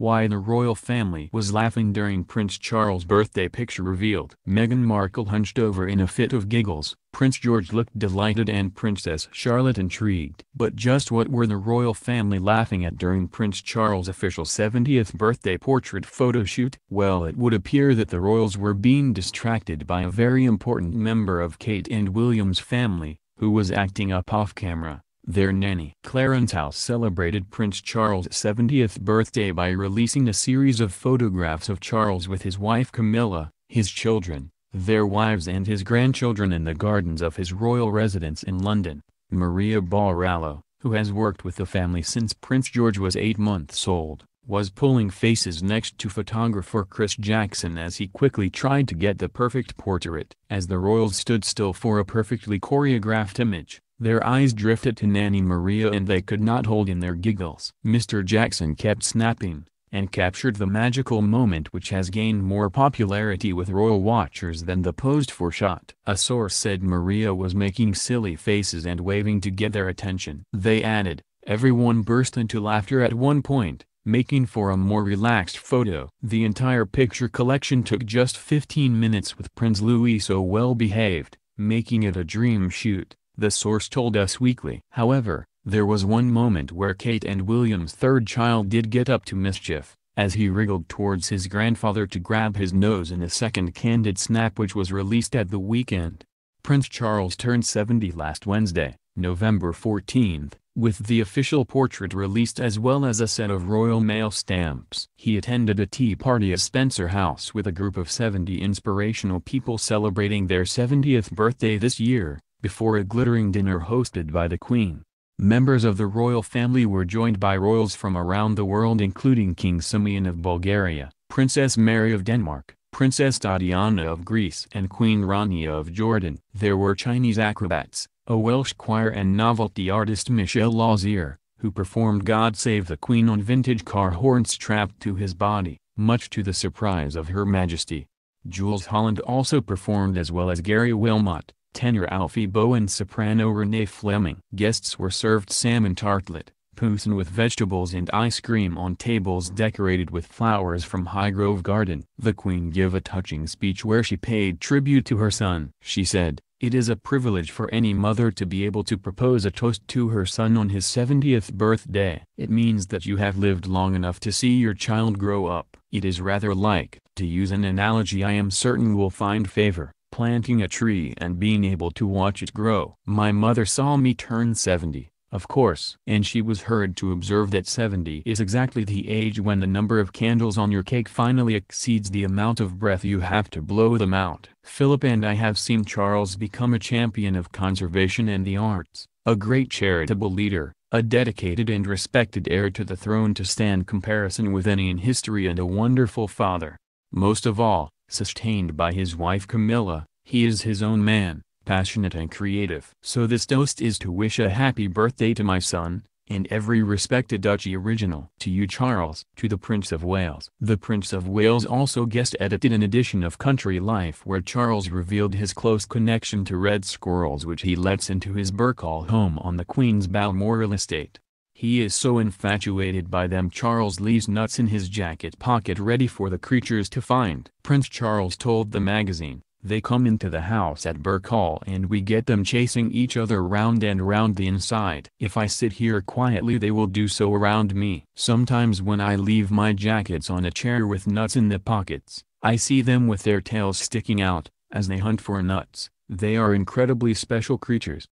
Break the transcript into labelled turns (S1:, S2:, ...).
S1: Why the royal family was laughing during Prince Charles' birthday picture revealed. Meghan Markle hunched over in a fit of giggles. Prince George looked delighted and Princess Charlotte intrigued. But just what were the royal family laughing at during Prince Charles' official 70th birthday portrait photo shoot? Well, it would appear that the royals were being distracted by a very important member of Kate and William's family, who was acting up off-camera. Their nanny. Clarence House celebrated Prince Charles' 70th birthday by releasing a series of photographs of Charles with his wife Camilla, his children, their wives and his grandchildren in the gardens of his royal residence in London. Maria Barallo, who has worked with the family since Prince George was 8 months old, was pulling faces next to photographer Chris Jackson as he quickly tried to get the perfect portrait. As the royals stood still for a perfectly choreographed image, their eyes drifted to Nanny Maria and they could not hold in their giggles. Mr. Jackson kept snapping, and captured the magical moment which has gained more popularity with royal watchers than the posed-for shot. A source said Maria was making silly faces and waving to get their attention. They added, everyone burst into laughter at one point, making for a more relaxed photo. The entire picture collection took just 15 minutes with Prince Louis so well behaved, making it a dream shoot, the source told Us Weekly. However, there was one moment where Kate and William's third child did get up to mischief, as he wriggled towards his grandfather to grab his nose in a second candid snap which was released at the weekend. Prince Charles turned 70 last Wednesday, November 14th, with the official portrait released as well as a set of Royal Mail stamps. He attended a tea party at Spencer House with a group of 70 inspirational people celebrating their 70th birthday this year, before a glittering dinner hosted by the Queen. Members of the royal family were joined by royals from around the world including King Simeon of Bulgaria, Princess Mary of Denmark, Princess Tatiana of Greece and Queen Rania of Jordan. There were Chinese acrobats, a Welsh choir and novelty artist Michel Lazier, who performed God Save the Queen on vintage car horns strapped to his body, much to the surprise of Her Majesty. Jules Holland also performed as well as Gary Wilmot, tenor Alfie Boe and soprano Renee Fleming. Guests were served salmon tartlet, poussin with vegetables and ice cream on tables decorated with flowers from Highgrove Garden. The Queen gave a touching speech where she paid tribute to her son. She said, "It is a privilege for any mother to be able to propose a toast to her son on his 70th birthday. It means that you have lived long enough to see your child grow up. It is rather like, to use an analogy I am certain will find favor, planting a tree and being able to watch it grow. My mother saw me turn 70, of course. And she was heard to observe that 70 is exactly the age when the number of candles on your cake finally exceeds the amount of breath you have to blow them out." Philip and I have seen Charles become a champion of conservation and the arts, a great charitable leader, a dedicated and respected heir to the throne to stand comparison with any in history and a wonderful father. Most of all, sustained by his wife Camilla, he is his own man, passionate and creative. So this toast is to wish a happy birthday to my son, in every respect a Duchy original. To you Charles. To the Prince of Wales. The Prince of Wales also guest-edited an edition of Country Life where Charles revealed his close connection to red squirrels which he lets into his Burkhall home on the Queen's Balmoral estate. He is so infatuated by them Charles leaves nuts in his jacket pocket ready for the creatures to find. Prince Charles told the magazine, "They come into the house at Burkhall and we get them chasing each other round and round the inside. If I sit here quietly they will do so around me. Sometimes when I leave my jackets on a chair with nuts in the pockets, I see them with their tails sticking out, as they hunt for nuts. They are incredibly special creatures."